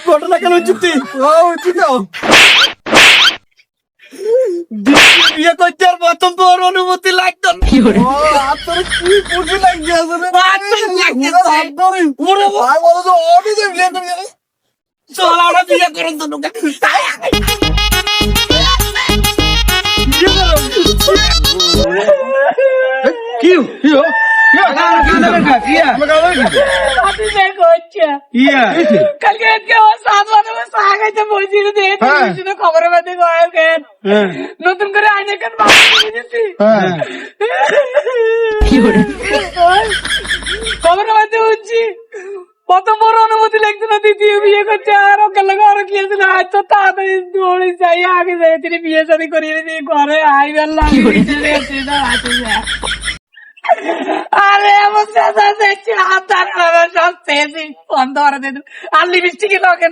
ঘটনা কেন চুক্তি বিয়ে করতে আর প্রথম তোর অনুমতি লাগতো না। তোর কি খুশি লাগছে আসলে চল আমরা বিয়ে করুন তো কি খবরের মধ্যে নতুন করে আইনে কেন খবরের মধ্যে হচ্ছি প্রথম বড় অনুমতি লাগছে না, দ্বিতীয় বিয়ে করছে আর ওকে লাগে আরো কি আছে না, আচ্ছা তাড়াতাড়ি দৌড়ে যাই আগে যাই তিনি বিয়ে শাদী করিয়ে দিয়ে ঘরে আই বেলা আরে আমার চাচা দেখছি হাত ধরে সব চেয়েছি বন্ধ করে দিন আর লিপস্টিক লোকে